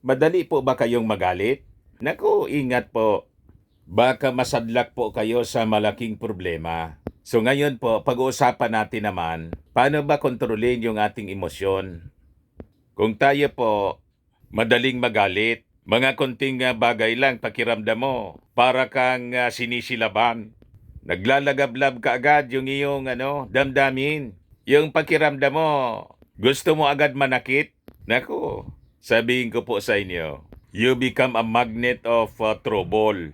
Madali po ba kayong magalit? Naku, ingat po. Baka masadlak po kayo sa malaking problema. So ngayon po, pag-uusapan natin naman, paano ba kontrolin yung ating emosyon? Kung tayo po madaling magalit, mga konting bagay lang pakiramdam mo, para kang sinisilaban. Naglalagablab ka agad yung iyong damdamin. Yung pakiramdam mo, gusto mo agad manakit. Naku, sabihin ko po sa inyo, you become a magnet of trouble.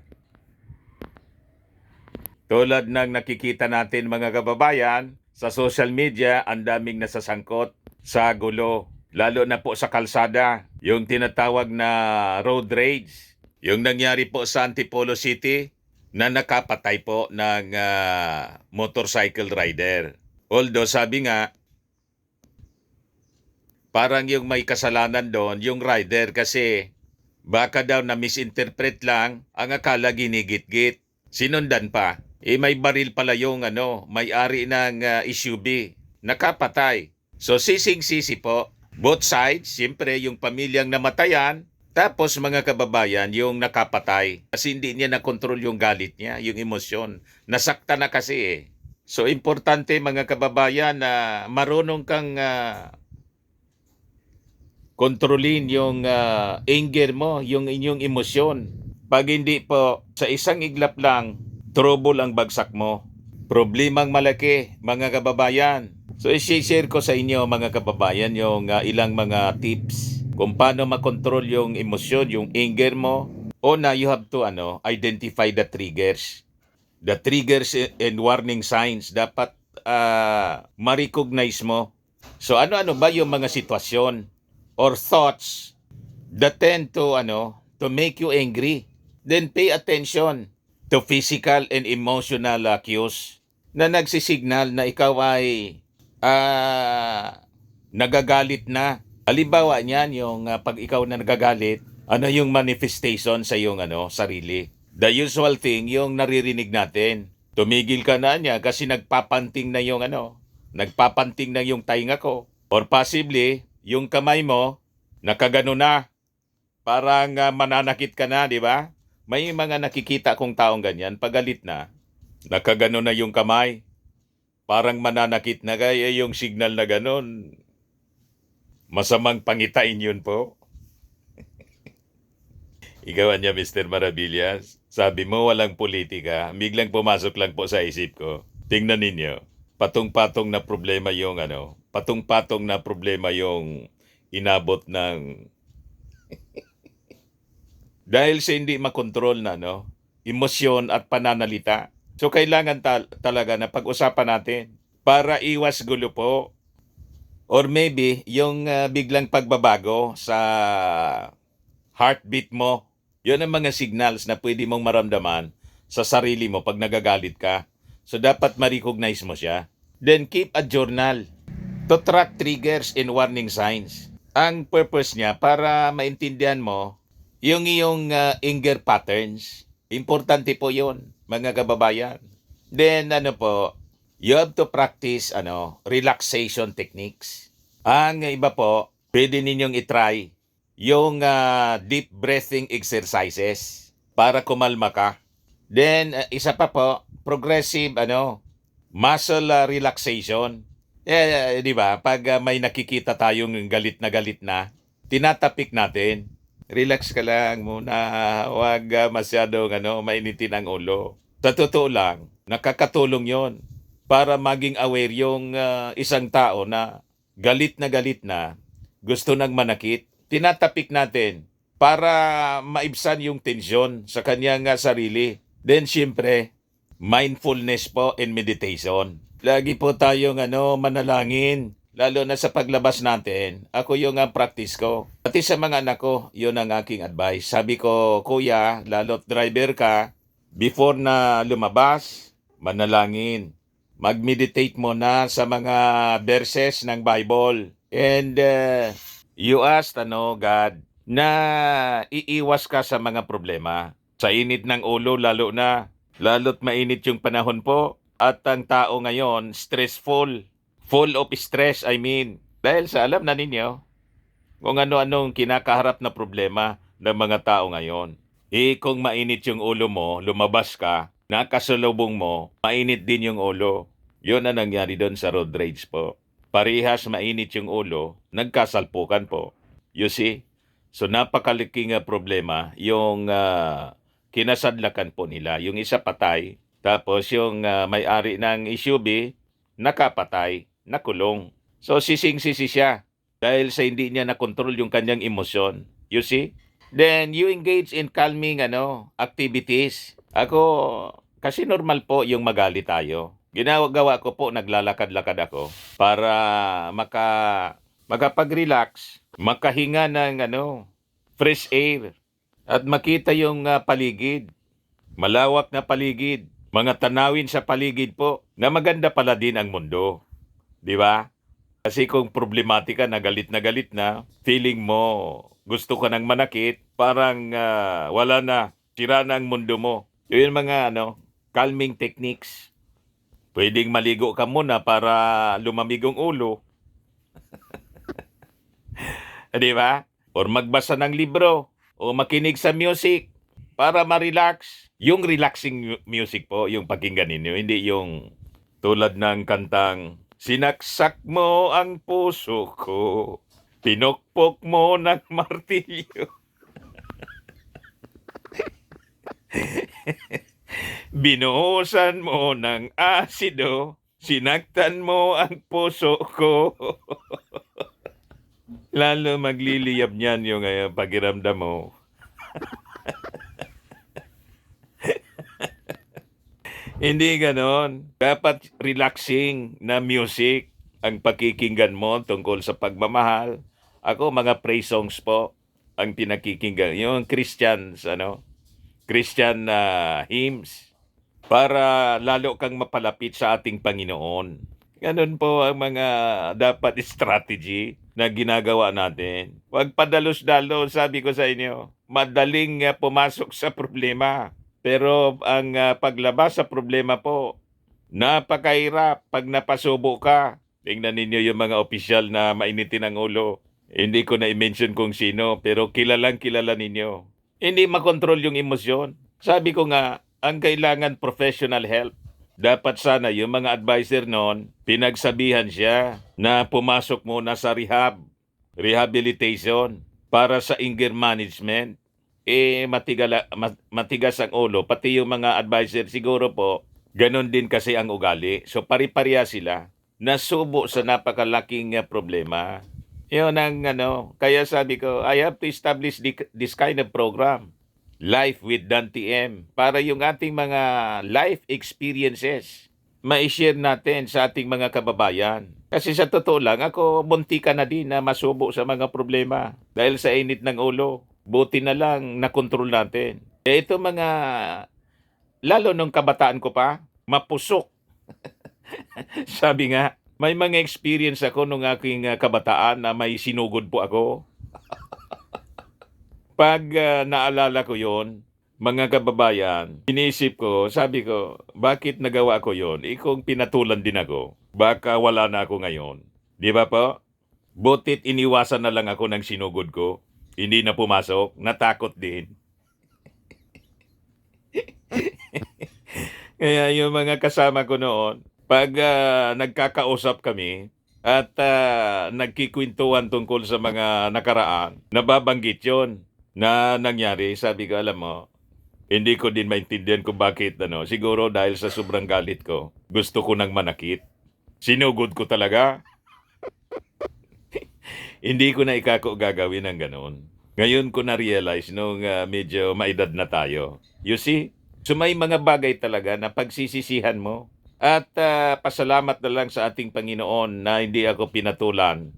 Tulad ng nakikita natin mga kababayan, sa social media, ang daming nasasangkot sa gulo. Lalo na po sa kalsada, yung tinatawag na road rage. Yung nangyari po sa Antipolo City, na nakapatay po ng motorcycle rider. Although sabi nga, parang yung may kasalanan doon, yung rider kasi baka daw na misinterpret lang, ang akala ginigit-git. Sinundan pa. May baril pala yung may-ari ng SUV. Nakapatay. So sising-sisi po. Both sides, siyempre yung pamilyang namatayan, tapos mga kababayan yung nakapatay. Kasi hindi niya nakontrol yung galit niya, yung emosyon. Nasakta na kasi eh. So importante mga kababayan na marunong kang kontrolin yung anger mo, yung inyong emosyon. Pag hindi po, sa isang iglap lang, trouble ang bagsak mo. Problemang malaki, mga kababayan. So, i-share ko sa inyo, mga kababayan, yung ilang mga tips kung paano makontrol yung emosyon, yung anger mo. Una, you have to identify the triggers. The triggers and warning signs, dapat ma-recognize mo. So, ano-ano ba yung mga sitwasyon or thoughts that tend to make you angry? Then pay attention to physical and emotional cues na nagsisignal na ikaw ay nagagalit na. Halimbawa niyan, yung pag ikaw na nagagalit, ano yung manifestation sa iyong sarili? The usual thing, yung naririnig natin. Tumigil ka na niya kasi nagpapanting na yung nagpapanting na yung tainga ko. Or possibly, yung kamay mo, nakagano na. Parang mananakit ka na, di ba? May mga nakikita kong taong ganyan, pagalit na, nakagano na yung kamay. Parang mananakit na, kaya yung signal na ganon, masamang pangitain yun po. Ikaw niya, Mr. Maravillas. Sabi mo walang politika, biglang pumasok lang po sa isip ko. Tingnan ninyo, patong-patong na problema yung patong-patong na problema yung inabot ng dahil sa hindi makontrol na emosyon at pananalita. So kailangan talaga na pag-usapan natin para iwas gulo po. Or maybe yung biglang pagbabago sa heartbeat mo. Yun ang mga signals na pwede mong maramdaman sa sarili mo pag nagagalit ka. So dapat ma-recognize mo siya. Then keep a journal to track triggers and warning signs. Ang purpose niya para maintindihan mo yung iyong anger patterns. Importante po yun, mga kababayan. Then you have to practice relaxation techniques. Ang iba po, pwede ninyong itry yung deep breathing exercises para kumalma ka. Then isa pa po, progressive muscle relaxation. Di ba? Pag may nakikita tayong galit na, tinatapik natin. Relax ka lang muna, huwag masyadong mainitin ang ulo. Sa totoo lang, nakakatulong yon para maging aware yung isang tao na galit na, gusto nang manakit. Tinatapik natin para maibsan yung tensyon sa kanyang sarili. Then siyempre, mindfulness po and meditation. Lagi po tayong manalangin. Lalo na sa paglabas natin, ako yung practice ko. Pati sa mga anak ko, yun ang aking advice. Sabi ko, kuya, lalo't driver ka, before na lumabas, manalangin. Mag-meditate mo na sa mga verses ng Bible. And you ask, God, na iiwas ka sa mga problema. Sa init ng ulo, lalo't mainit yung panahon po. At ang tao ngayon, stressful. Full of stress, I mean. Dahil sa alam na ninyo, kung ano-anong kinakaharap na problema ng mga tao ngayon. Kung mainit yung ulo mo, lumabas ka, nakasalubong mo, mainit din yung ulo. Yun ang nangyari doon sa road rage po. Parehas mainit yung ulo, nagkasalpukan po. You see? So napakalaking problema yung kinasadlakan po nila. Yung isa patay, tapos yung may-ari ng SUV, nakapatay, nakulong. So sising-sisi siya dahil sa hindi niya nakontrol yung kanyang emosyon. You see? Then you engage in calming activities. Ako, kasi normal po yung magalit tayo. Ginagawa ko po, naglalakad-lakad ako para makapag-relax, makahinga ng fresh air at makita yung paligid. Malawak na paligid, mga tanawin sa paligid po na maganda pala din ang mundo. Di ba? Kasi kung problematika na galit na, feeling mo gusto ka nang manakit, parang wala na, sira na ang mundo mo. Yun yung mga calming techniques. Pwedeng maligo ka muna para lumamig ang ulo. Di ba? Or magbasa ng libro o makinig sa music para ma-relax. Yung relaxing music po, yung pakinggan ninyo, hindi yung tulad ng kantang sinaksak mo ang puso ko, pinukpok mo ng martilyo, binuhusan mo ng asido, sinaktan mo ang puso ko. Lalo magliliyab niyan yung pakiramdam mo. Hindi ganon. Dapat relaxing na music ang pakikinggan mo tungkol sa pagmamahal. Ako, mga praise songs po ang pinakikinggan. Yung Christian hymns para lalo kang mapalapit sa ating Panginoon. Ganun po ang mga dapat strategy na ginagawa natin. Huwag padalos-dalos, sabi ko sa inyo. Madaling pumasok sa problema. Pero ang paglabas sa problema po, napakahirap pag napasubo ka. Tingnan ninyo yung mga opisyal na mainitin ang ulo. Hindi ko na i-mention kung sino, pero kilalang kilala ninyo. Hindi makontrol yung emosyon. Sabi ko nga, ang kailangan professional help. Dapat sana yung mga advisor noon, pinagsabihan siya na pumasok muna sa rehabilitation para sa anger management. Matigas ang ulo, pati yung mga advisor siguro po, ganon din kasi ang ugali. So pari-pareha sila, nasubo sa napakalaking problema. Yun ang kaya sabi ko, I have to establish this kind of program. Life with Dan TM, para yung ating mga life experiences ma-share natin sa ating mga kababayan. Kasi sa totoo lang, ako munti ka na din na masubo sa mga problema dahil sa init ng ulo. Buti na lang nakontrol natin. Ito mga, lalo nung kabataan ko pa, mapusok. Sabi nga, may mga experience ako nung aking kabataan na may sinugod po ako. Pag naalala ko yon, mga kababayan, inisip ko, sabi ko, bakit nagawa ko yon? Kung pinatulan din ako, baka wala na ako ngayon. Di ba po? Butit iniwasan na lang ako ng sinugod ko. Hindi na pumasok, natakot din. Kaya yung mga kasama ko noon, pag nagkakausap kami at nagkikwentuhan tungkol sa mga nakaraan, nababanggit yon na nangyari. Sabi ko, alam mo, hindi ko din maintindihan kung bakit, siguro dahil sa sobrang galit ko, gusto ko nang manakit. Sinugod ko talaga. Hindi ko na gagawin ng ganon. Ngayon ko na-realize nung medyo maedad na tayo. You see? So may mga bagay talaga na pagsisisihan mo. At pasalamat na lang sa ating Panginoon na hindi ako pinatulan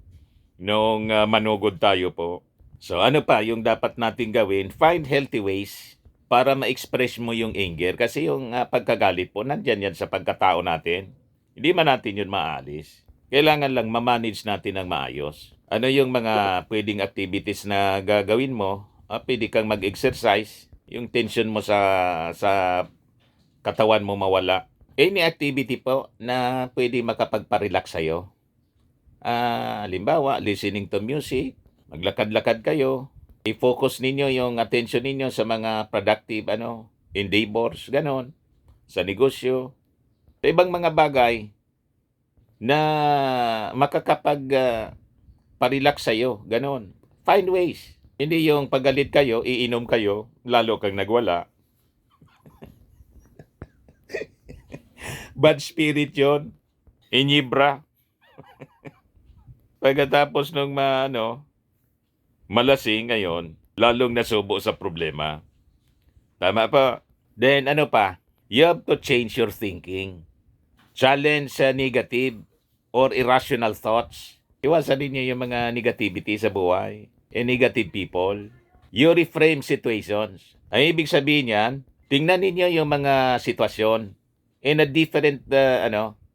nung manugod tayo po. So ano pa yung dapat nating gawin? Find healthy ways para ma-express mo yung anger. Kasi yung pagkagalit po, nandyan yan sa pagkatao natin. Hindi man natin yun maalis. Kailangan lang ma-manage natin ng maayos. Ano yung mga pwedeng activities na gagawin mo? Pwede kang mag-exercise. Yung tension mo sa katawan mo mawala. Any activity po na pwede makapagpa-relax sa'yo. Halimbawa, listening to music, Maglakad-lakad kayo. I-focus ninyo yung attention ninyo sa mga productive endeavors, ganon, sa negosyo, sa ibang mga bagay na makakapag parelax sa'yo, ganon. Find ways. Hindi yung paggalit kayo, iinom kayo, lalo kang nagwala. Bad spirit yon, inyibra. Pagkatapos nung malasing ngayon, lalong nasubo sa problema. Tama pa. Then you have to change your thinking. Challenge sa negative or irrational thoughts. Iwasan ninyo yung mga negativity sa buhay and negative people. You reframe situations. Ang ibig sabihin yan, tingnan ninyo yung mga sitwasyon in a different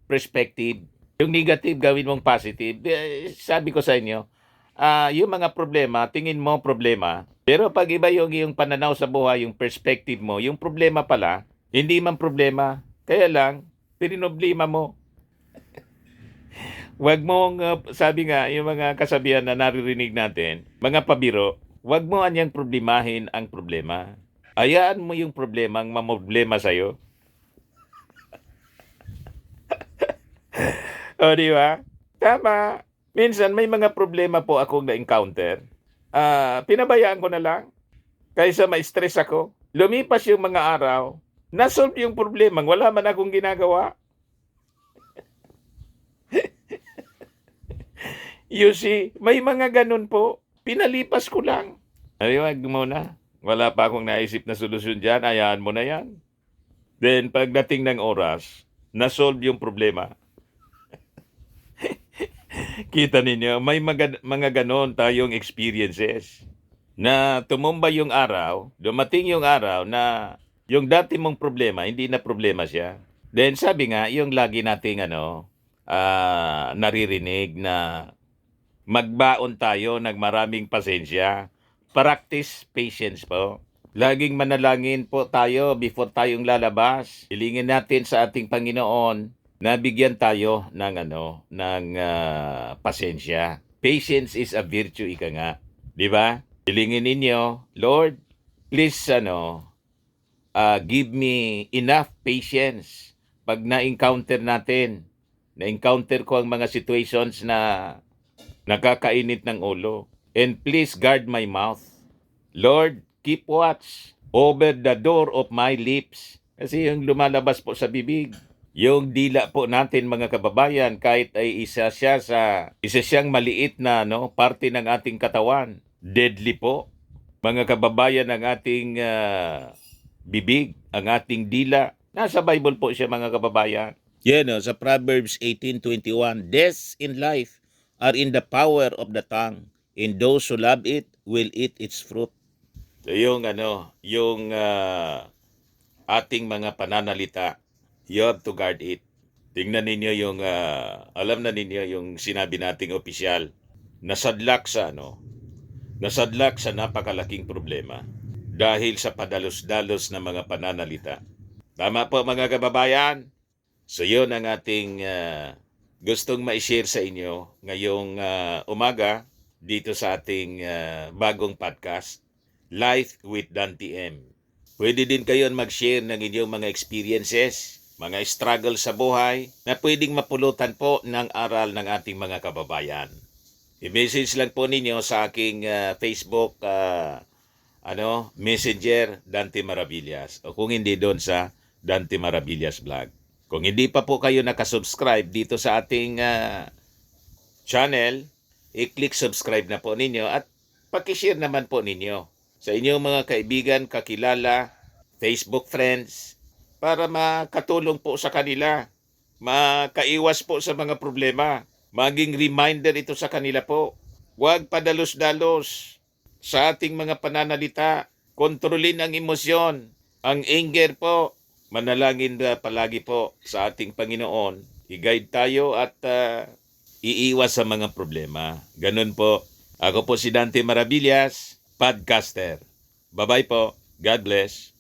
perspective. Yung negative, gawin mong positive. Sabi ko sa inyo, yung mga problema, tingin mo problema, pero pag iba yung pananaw sa buhay, yung perspective mo, yung problema pala, hindi man problema. Kaya lang, pininoblema mo. Wag mong, sabi nga, yung mga kasabihan na naririnig natin, mga pabiro, wag mo anyang problemahin ang problema. Ayaan mo yung problema ang mamoblema sa'yo. O, di ba? Tama. Minsan, may mga problema po akong na-encounter. Pinabayaan ko na lang. Kaysa ma-stress ako. Lumipas yung mga araw, nasolve yung problema. Wala man akong ginagawa. You see, may mga ganun po. Pinalipas ko lang. Wag muna. Wala pa akong naisip na solusyon dyan. Hayaan mo na yan. Then, pagdating ng oras, nasolve yung problema. Kita ninyo, may mga ganon tayong experiences na tumumba yung araw, dumating yung araw na yung dati mong problema, hindi na problema siya. Then sabi nga, yung lagi nating naririnig na magbaon tayo ng maraming pasensya. Practice patience po. Laging manalangin po tayo before tayong lalabas. Hilingin natin sa ating Panginoon na bigyan tayo ng pasensya. Patience is a virtue, ika nga. Di ba? Hilingin ninyo, Lord, please give me enough patience. Pag na-encounter ko ang mga situations na nakakainit ng ulo. And please guard my mouth. Lord, keep watch over the door of my lips. Kasi yung lumalabas po sa bibig, yung dila po natin mga kababayan, kahit ay isa siyang maliit na parte ng ating katawan, deadly po. Mga kababayan, ang ating bibig, ang ating dila, nasa Bible po siya mga kababayan. Yan sa Proverbs 18:21, death and life are in the power of the tongue, and those who love it will eat its fruit. So yung ating mga pananalita, you have to guard it. Tingnan ninyo yung, alam na ninyo yung sinabi nating opisyal, nasadlak sa napakalaking problema dahil sa padalos-dalos na mga pananalita. Tama po mga kababayan? So yun ang ating gustong ma-share sa inyo ngayong umaga dito sa ating bagong podcast, Life with Dante M. Pwede din kayo mag-share ng inyong mga experiences, mga struggle sa buhay na pwedeng mapulutan po ng aral ng ating mga kababayan. I-message lang po ninyo sa aking Facebook Messenger Dante Maravillas, o kung hindi doon sa Dante Maravillas Vlog. Kung hindi pa po kayo nakasubscribe dito sa ating channel, i-click subscribe na po ninyo at pakishare naman po ninyo sa inyong mga kaibigan, kakilala, Facebook friends, para makatulong po sa kanila, makaiwas po sa mga problema, maging reminder ito sa kanila po. Huwag padalos-dalos sa ating mga pananalita, kontrolin ang emosyon, ang anger po. Manalangin na palagi po sa ating Panginoon, i-guide tayo at iiwas sa mga problema. Ganun po. Ako po si Dante Maravillas, podcaster. Bye-bye po. God bless.